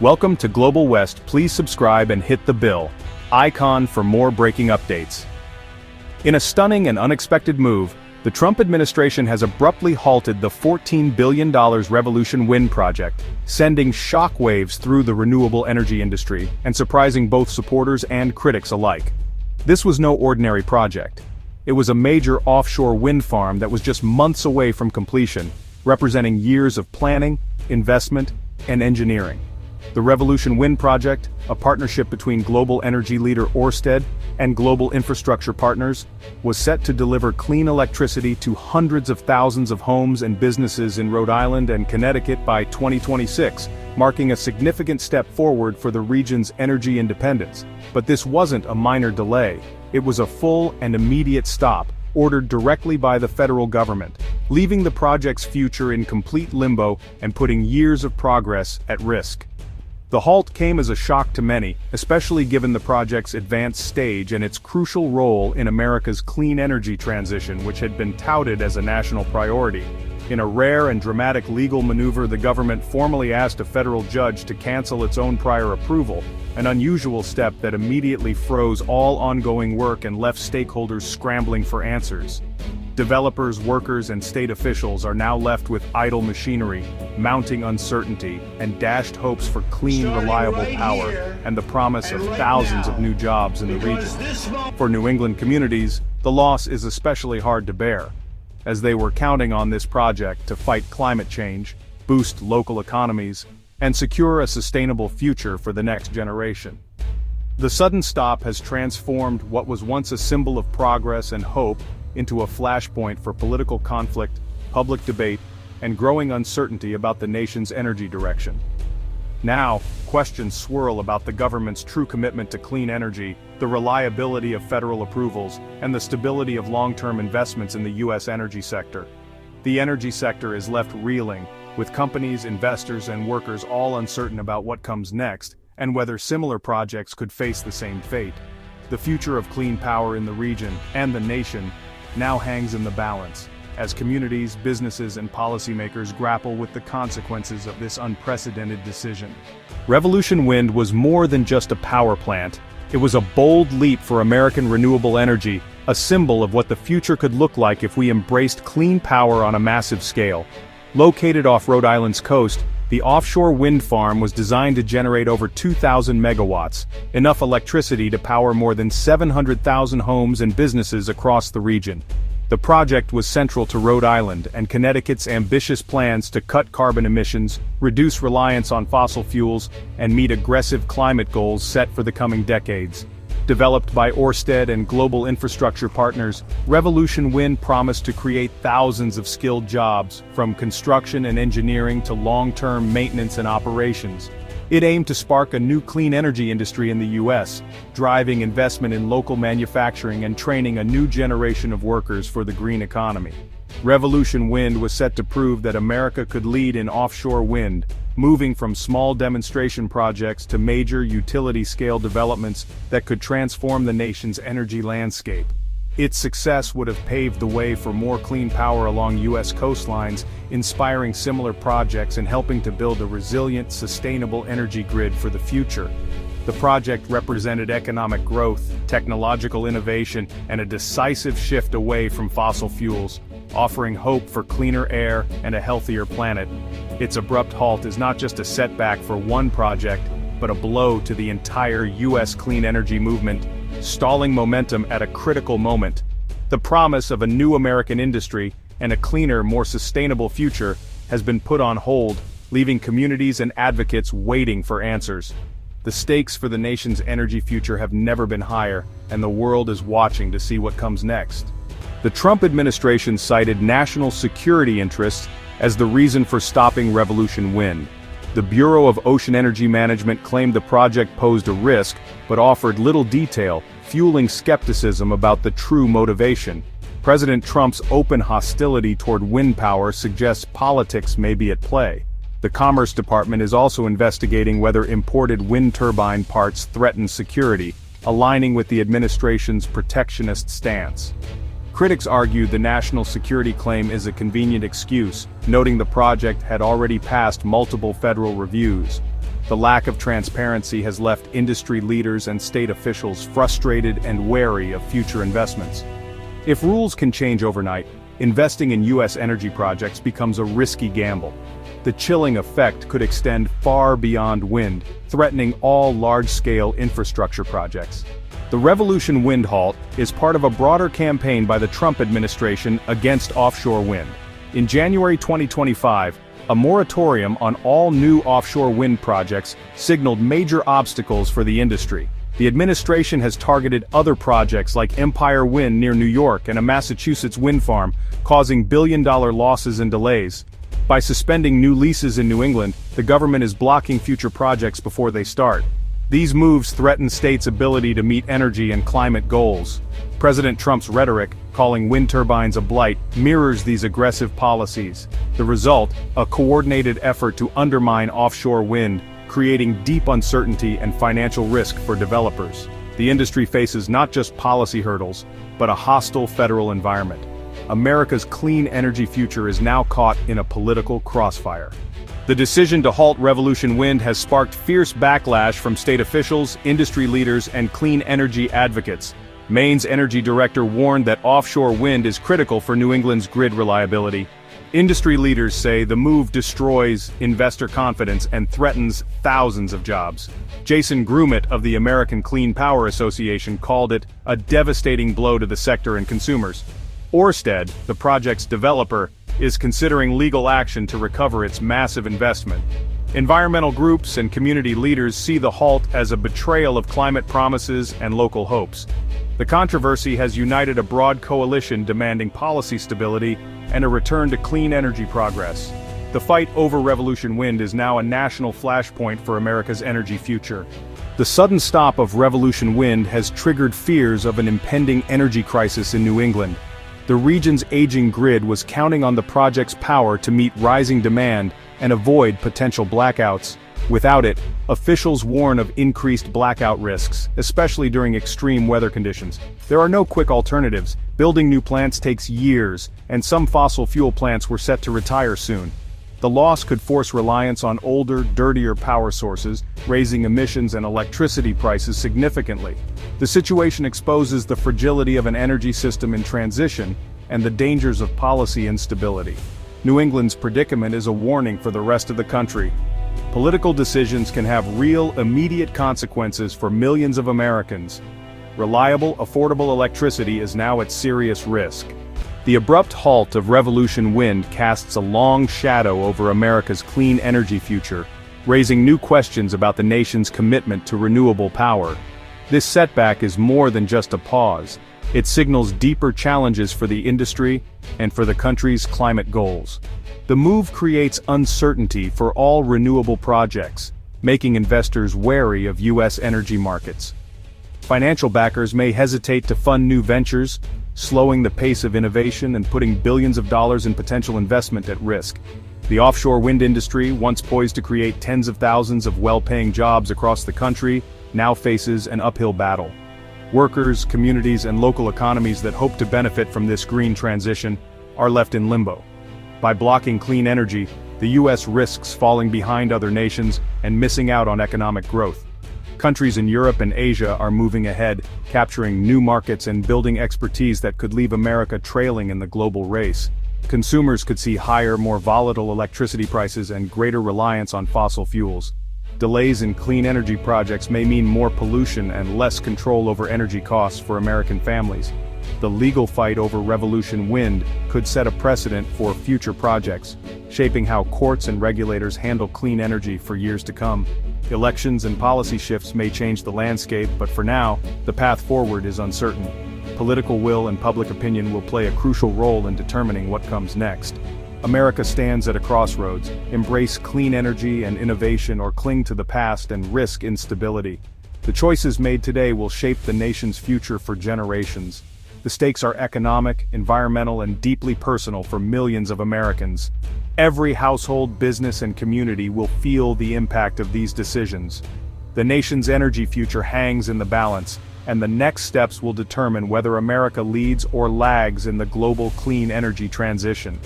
Welcome to Global West. Please subscribe and hit the bell icon for more breaking updates. In a stunning and unexpected move, the Trump administration has abruptly halted the $14 billion Revolution Wind project, sending shockwaves through the renewable energy industry and surprising both supporters and critics alike. This was no ordinary project. It was a major offshore wind farm that was just months away from completion, representing years of planning, investment, and engineering. The Revolution Wind project, a partnership between global energy leader Ørsted and global infrastructure partners, was set to deliver clean electricity to hundreds of thousands of homes and businesses in Rhode Island and Connecticut by 2026, marking a significant step forward for the region's energy independence. But this wasn't a minor delay. It was a full and immediate stop, ordered directly by the federal government, leaving the project's future in complete limbo and putting years of progress at risk. The halt came as a shock to many, especially given the project's advanced stage and its crucial role in America's clean energy transition, which had been touted as a national priority. In a rare and dramatic legal maneuver, the government formally asked a federal judge to cancel its own prior approval, an unusual step that immediately froze all ongoing work and left stakeholders scrambling for answers. Developers, workers, and state officials are now left with idle machinery, mounting uncertainty, and dashed hopes for clean, reliable power, and the promise of thousands of new jobs in the region. For New England communities, the loss is especially hard to bear, as they were counting on this project to fight climate change, boost local economies, and secure a sustainable future for the next generation. The sudden stop has transformed what was once a symbol of progress and hope into a flashpoint for political conflict, public debate, and growing uncertainty about the nation's energy direction. Now, questions swirl about the government's true commitment to clean energy, the reliability of federal approvals, and the stability of long-term investments in the U.S. energy sector. The energy sector is left reeling, with companies, investors, and workers all uncertain about what comes next, and whether similar projects could face the same fate. The future of clean power in the region, and the nation, now hangs in the balance, as communities, businesses, and policymakers grapple with the consequences of this unprecedented decision. Revolution Wind was more than just a power plant. It was a bold leap for American renewable energy, a symbol of what the future could look like if we embraced clean power on a massive scale. Located off Rhode Island's coast, the offshore wind farm was designed to generate over 2,000 megawatts, enough electricity to power more than 700,000 homes and businesses across the region. The project was central to Rhode Island and Connecticut's ambitious plans to cut carbon emissions, reduce reliance on fossil fuels, and meet aggressive climate goals set for the coming decades. Developed by Ørsted and global infrastructure partners, Revolution Wind promised to create thousands of skilled jobs, from construction and engineering to long-term maintenance and operations. It aimed to spark a new clean energy industry in the U.S., driving investment in local manufacturing and training a new generation of workers for the green economy. Revolution Wind was set to prove that America could lead in offshore wind, moving from small demonstration projects to major utility-scale developments that could transform the nation's energy landscape. Its success would have paved the way for more clean power along U.S. coastlines, inspiring similar projects and helping to build a resilient, sustainable energy grid for the future. The project represented economic growth, technological innovation, and a decisive shift away from fossil fuels, offering hope for cleaner air and a healthier planet. Its abrupt halt is not just a setback for one project, but a blow to the entire U.S. clean energy movement, stalling momentum at a critical moment. The promise of a new American industry and a cleaner, more sustainable future has been put on hold, leaving communities and advocates waiting for answers. The stakes for the nation's energy future have never been higher, and the world is watching to see what comes next. The Trump administration cited national security interests as the reason for stopping Revolution Wind. The Bureau of Ocean Energy Management claimed the project posed a risk, but offered little detail, fueling skepticism about the true motivation. President Trump's open hostility toward wind power suggests politics may be at play. The Commerce Department is also investigating whether imported wind turbine parts threaten security, aligning with the administration's protectionist stance. Critics argue the national security claim is a convenient excuse, noting the project had already passed multiple federal reviews. The lack of transparency has left industry leaders and state officials frustrated and wary of future investments. If rules can change overnight, investing in U.S. energy projects becomes a risky gamble. The chilling effect could extend far beyond wind, threatening all large-scale infrastructure projects. The Revolution Wind halt is part of a broader campaign by the Trump administration against offshore wind. In January 2025, a moratorium on all new offshore wind projects signaled major obstacles for the industry. The administration has targeted other projects like Empire Wind near New York and a Massachusetts wind farm, causing billion-dollar losses and delays. By suspending new leases in New England, the government is blocking future projects before they start. These moves threaten states' ability to meet energy and climate goals. President Trump's rhetoric, calling wind turbines a blight, mirrors these aggressive policies. The result, a coordinated effort to undermine offshore wind, creating deep uncertainty and financial risk for developers. The industry faces not just policy hurdles, but a hostile federal environment. America's clean energy future is now caught in a political crossfire. The decision to halt Revolution Wind has sparked fierce backlash from state officials, industry leaders, and clean energy advocates. Maine's energy director warned that offshore wind is critical for New England's grid reliability. Industry leaders say the move destroys investor confidence and threatens thousands of jobs. Jason Grummet of the American Clean Power Association called it a devastating blow to the sector and consumers. Ørsted, the project's developer, is considering legal action to recover its massive investment. Environmental groups and community leaders see the halt as a betrayal of climate promises and local hopes. The controversy has united a broad coalition demanding policy stability and a return to clean energy progress. The fight over Revolution Wind is now a national flashpoint for America's energy future. The sudden stop of Revolution Wind has triggered fears of an impending energy crisis in New England. The region's aging grid was counting on the project's power to meet rising demand and avoid potential blackouts. Without it, officials warn of increased blackout risks, especially during extreme weather conditions. There are no quick alternatives. Building new plants takes years, and some fossil fuel plants were set to retire soon. The loss could force reliance on older, dirtier power sources, raising emissions and electricity prices significantly. The situation exposes the fragility of an energy system in transition and the dangers of policy instability. New England's predicament is a warning for the rest of the country. Political decisions can have real, immediate consequences for millions of Americans. Reliable, affordable electricity is now at serious risk. The abrupt halt of Revolution Wind casts a long shadow over America's clean energy future, raising new questions about the nation's commitment to renewable power. This setback is more than just a pause. It signals deeper challenges for the industry and for the country's climate goals. The move creates uncertainty for all renewable projects, making investors wary of U.S. energy markets. Financial backers may hesitate to fund new ventures, slowing the pace of innovation and putting billions of dollars in potential investment at risk. The offshore wind industry, once poised to create tens of thousands of well-paying jobs across the country, now faces an uphill battle. Workers, communities, and local economies that hope to benefit from this green transition are left in limbo. By blocking clean energy, the U.S. risks falling behind other nations and missing out on economic growth. Countries in Europe and Asia are moving ahead, capturing new markets and building expertise that could leave America trailing in the global race. Consumers could see higher, more volatile electricity prices and greater reliance on fossil fuels. Delays in clean energy projects may mean more pollution and less control over energy costs for American families. The legal fight over Revolution Wind could set a precedent for future projects, shaping how courts and regulators handle clean energy for years to come. Elections and policy shifts may change the landscape, but for now, the path forward is uncertain. Political will and public opinion will play a crucial role in determining what comes next. America stands at a crossroads: embrace clean energy and innovation or cling to the past and risk instability. The choices made today will shape the nation's future for generations. The stakes are economic, environmental, and deeply personal for millions of Americans. Every household, business, and community will feel the impact of these decisions. The nation's energy future hangs in the balance, and the next steps will determine whether America leads or lags in the global clean energy transition.